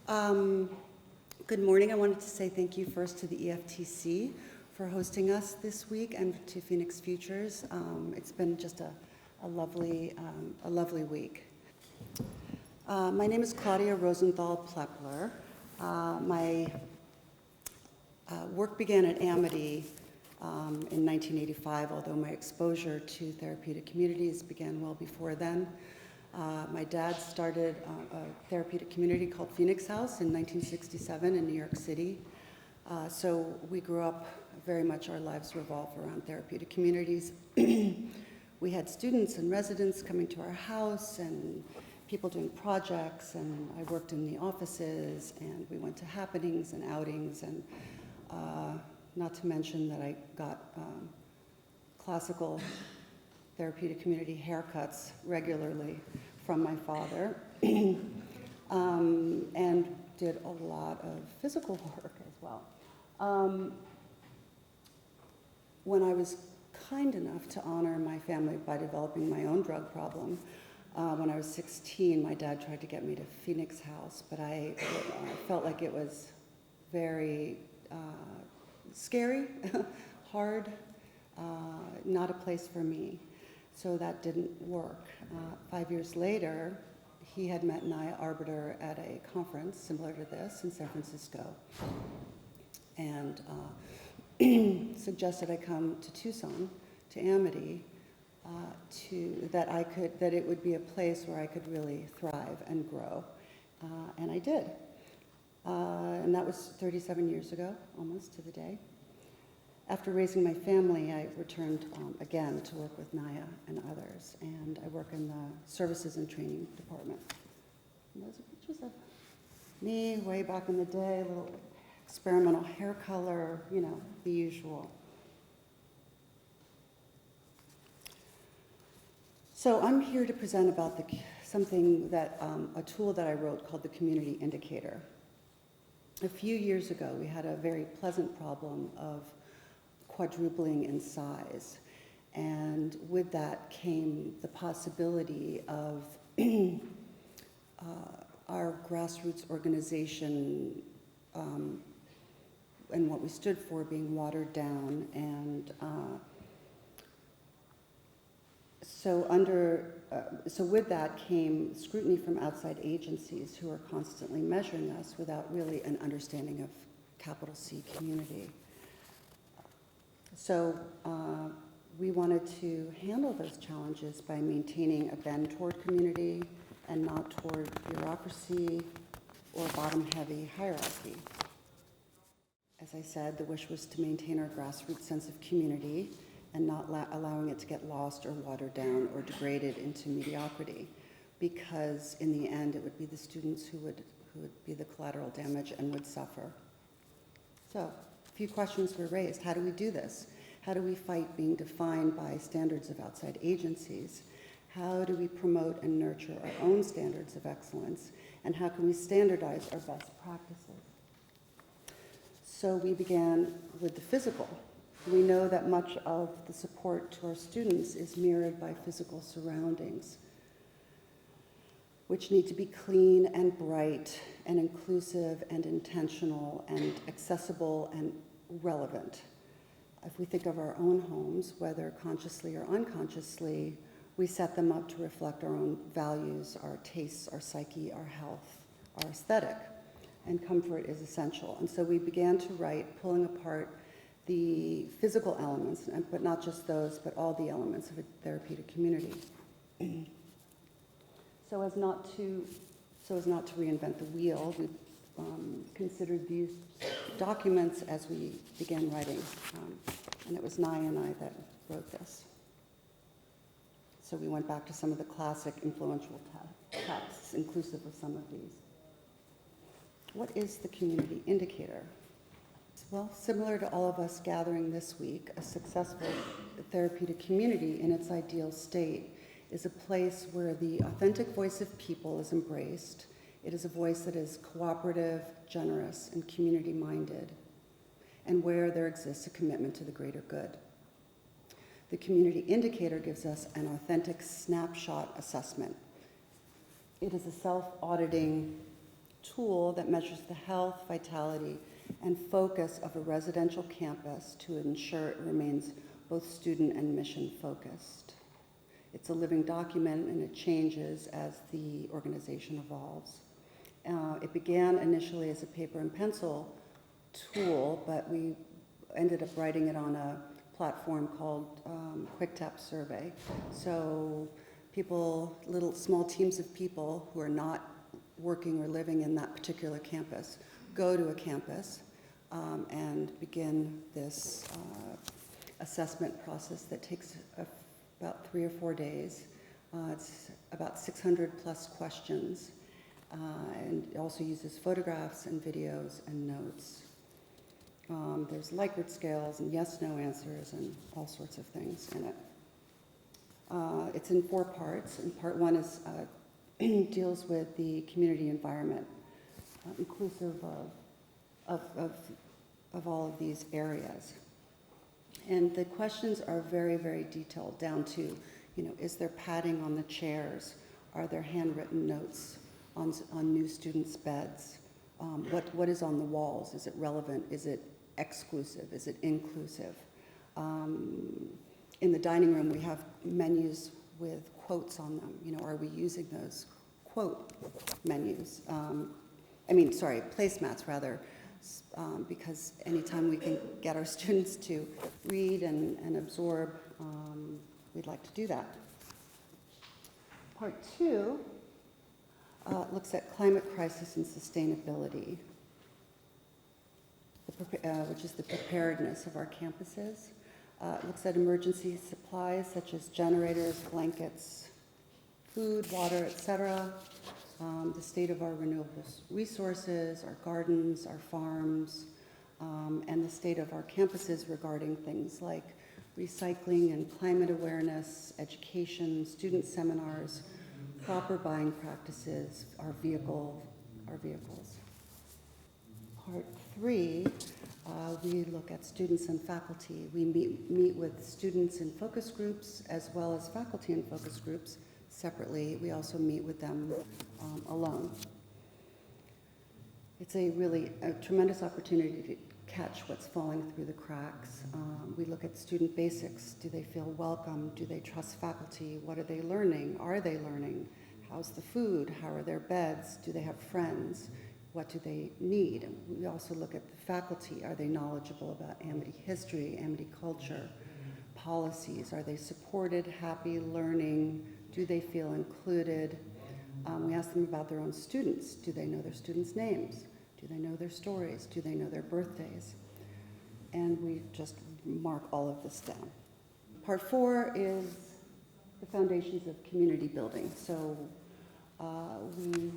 Um, Good morning. I wanted to say thank you first to the EFTC for hosting us this week and to Phoenix Futures. It's been just a lovely week. My name is Claudia Rosenthal-Plepler. My work began at Amity in 1985, although my exposure to therapeutic communities began well before then. My dad started a therapeutic community called Phoenix House in 1967 in New York City. So we grew up very much, our lives revolved around therapeutic communities. We had students and residents coming to our house and people doing projects, and I worked in the offices, and we went to happenings and outings, and not to mention that I got classical therapeutic community haircuts regularly from my father, and did a lot of physical work as well. When I was kind enough to honor my family by developing my own drug problem, when I was 16, my dad tried to get me to Phoenix House, but I felt like it was very scary, hard, not a place for me. So that didn't work. 5 years later, he had met Naya Arbiter at a conference similar to this in San Francisco, and suggested I come to Tucson, to Amity, that it would be a place where I could really thrive and grow, and I did. And that was 37 years ago, almost to the day. After raising my family, I returned again to work with Naya and others, and I work in the Services and Training Department. And those are pictures of me way back in the day, a little experimental hair color, you know, the usual. So I'm here to present about a tool that I wrote called the Community Indicator. A few years ago, we had a very pleasant problem of quadrupling in size, and with that came the possibility of our grassroots organization and what we stood for being watered down, and so with that came scrutiny from outside agencies who are constantly measuring us without really an understanding of capital C community. So we wanted to handle those challenges by maintaining a bend toward community and not toward bureaucracy or bottom-heavy hierarchy. As I said, the wish was to maintain our grassroots sense of community and not allowing it to get lost or watered down or degraded into mediocrity, because in the end it would be the students who would be the collateral damage and would suffer. So, a few questions were raised. How do we do this? How do we fight being defined by standards of outside agencies? How do we promote and nurture our own standards of excellence? And how can we standardize our best practices? So we began with the physical. We know that much of the support to our students is mirrored by physical surroundings, which need to be clean and bright and inclusive and intentional and accessible and relevant. If we think of our own homes, whether consciously or unconsciously, we set them up to reflect our own values, our tastes, our psyche, our health, our aesthetic, and comfort is essential. And so we began to write, pulling apart the physical elements, but not just those, but all the elements of a therapeutic community. So as not to reinvent the wheel, we considered these documents as we began writing, and it was Naya and I that wrote this. So we went back to some of the classic influential texts, inclusive of some of these. What is the community indicator? Well, similar to all of us gathering this week, a successful therapeutic community in its ideal state is a place where the authentic voice of people is embraced. It is a voice that is cooperative, generous, and community-minded, and where there exists a commitment to the greater good. The community indicator gives us an authentic snapshot assessment. It is a self-auditing tool that measures the health, vitality, and focus of a residential campus to ensure it remains both student and mission focused. It's a living document and it changes as the organization evolves. It began initially as a paper and pencil tool, but we ended up writing it on a platform called QuickTap Survey. So people, little small teams of people who are not working or living in that particular campus go to a campus and begin this assessment process that takes about 3 or 4 days. It's about 600 plus questions, and it also uses photographs and videos and notes. There's Likert scales and yes/no answers and all sorts of things in it. It's in 4 parts, and part 1 is deals with the community environment, inclusive of all of these areas. And the questions are very, very detailed, down to, is there padding on the chairs? Are there handwritten notes on new students' beds? What is on the walls? Is it relevant? Is it exclusive? Is it inclusive? In the dining room, we have menus with quotes on them. Are we using those quote menus? Placemats rather, because anytime we can get our students to read and absorb, we'd like to do that. Part 2 looks at climate crisis and sustainability, which is the preparedness of our campuses. It looks at emergency supplies such as generators, blankets, food, water, etc., the state of our renewable resources, our gardens, our farms, and the state of our campuses regarding things like recycling and climate awareness, education, student seminars, proper buying practices, our vehicles. Part 3, we look at students and faculty. We meet with students in focus groups as well as faculty in focus groups separately. We also meet with them alone. It's a tremendous opportunity to catch what's falling through the cracks. We look at student basics. Do they feel welcome? Do they trust faculty? What are they learning? Are they learning? How's the food? How are their beds? Do they have friends? What do they need? We also look at the faculty. Are they knowledgeable about Amity history, Amity culture, policies? Are they supported, happy, learning? Do they feel included? We ask them about their own students. Do they know their students' names? Do they know their stories? Do they know their birthdays? And we just mark all of this down. Part 4 is the foundations of community building. So we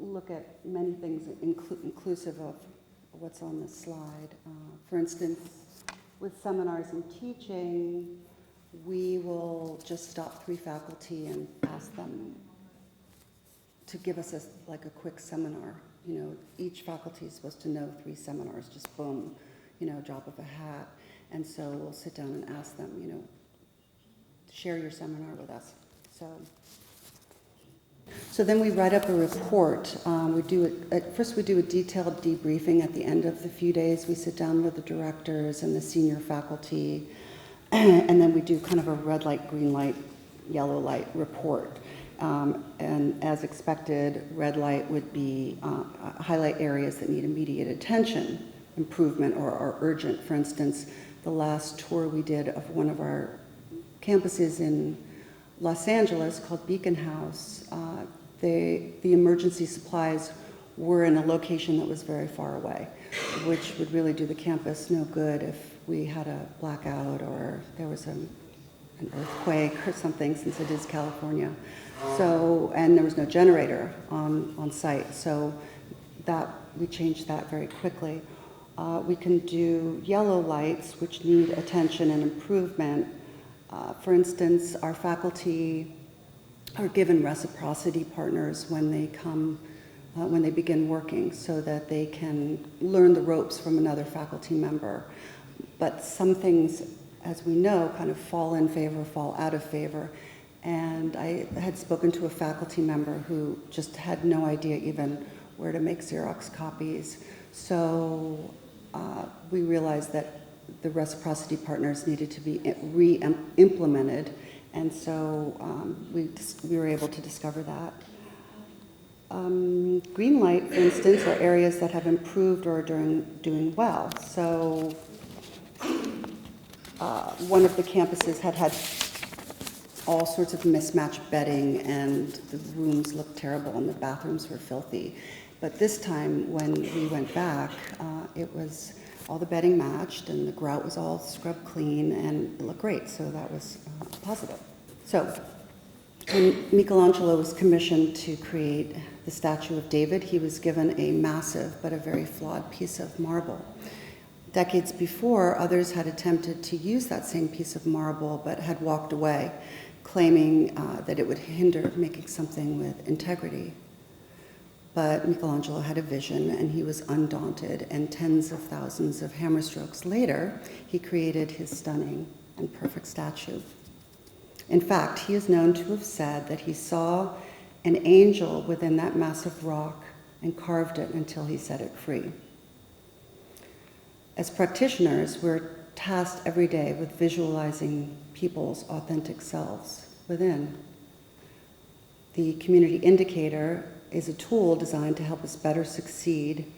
look at many things inclusive of what's on the slide. For instance, with seminars and teaching, we will just stop 3 faculty and ask them to give us a quick seminar. Each faculty is supposed to know 3 seminars, just boom, drop of a hat. And so we'll sit down and ask them, share your seminar with us. So then we write up a report. First we do a detailed debriefing at the end of the few days. We sit down with the directors and the senior faculty, and then we do kind of a red light, green light, yellow light report. And as expected, red light would be highlight areas that need immediate attention, improvement, or are urgent. For instance, the last tour we did of one of our campuses in Los Angeles called Beacon House, the emergency supplies were in a location that was very far away, which would really do the campus no good if we had a blackout or there was an earthquake or something, since it is California. And there was no generator on site, so that we changed that very quickly. We can do yellow lights, which need attention and improvement. For instance, our faculty are given reciprocity partners when they come, when they begin working, so that they can learn the ropes from another faculty member. But some things, as we know, kind of fall in favor, fall out of favor. And I had spoken to a faculty member who just had no idea even where to make Xerox copies. So we realized that the reciprocity partners needed to be re-implemented, and so we were able to discover that. Green light, for instance, are areas that have improved or are doing well. So one of the campuses had all sorts of mismatched bedding, and the rooms looked terrible and the bathrooms were filthy. But this time when we went back, it was all the bedding matched and the grout was all scrubbed clean and it looked great, so that was positive. So when Michelangelo was commissioned to create the statue of David, he was given a massive but a very flawed piece of marble. Decades before, others had attempted to use that same piece of marble but had walked away, claiming that it would hinder making something with integrity. But Michelangelo had a vision, and he was undaunted, and tens of thousands of hammer strokes later, he created his stunning and perfect statue. In fact, he is known to have said that he saw an angel within that massive rock and carved it until he set it free. As practitioners, we're tasked every day with visualizing people's authentic selves within. The community indicator is a tool designed to help us better succeed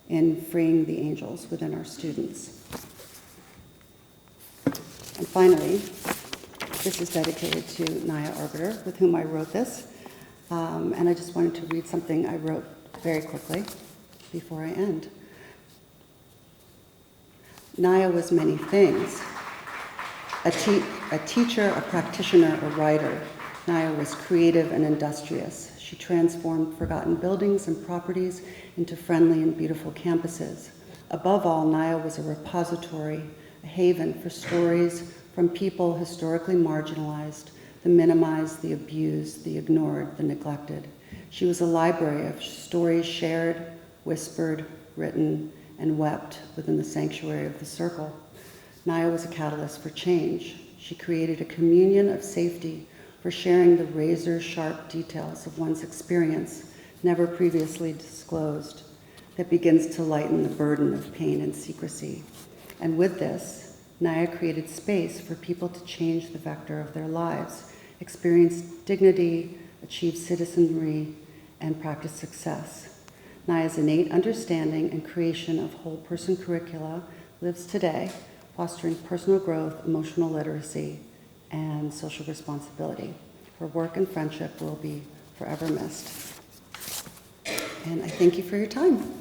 in freeing the angels within our students. And finally, this is dedicated to Naya Arbiter, with whom I wrote this. And I just wanted to read something I wrote very quickly before I end. Naya was many things. A teacher, a practitioner, a writer. Naya was creative and industrious. She transformed forgotten buildings and properties into friendly and beautiful campuses. Above all, Naya was a repository, a haven for stories from people historically marginalized, the minimized, the abused, the ignored, the neglected. She was a library of stories shared, whispered, written, and wept within the sanctuary of the circle. Naya was a catalyst for change. She created a communion of safety for sharing the razor-sharp details of one's experience, never previously disclosed, that begins to lighten the burden of pain and secrecy. And with this, Naya created space for people to change the vector of their lives, experience dignity, achieve citizenry, and practice success. Naya's innate understanding and creation of whole-person curricula lives today, fostering personal growth, emotional literacy, and social responsibility. Her work and friendship will be forever missed. And I thank you for your time.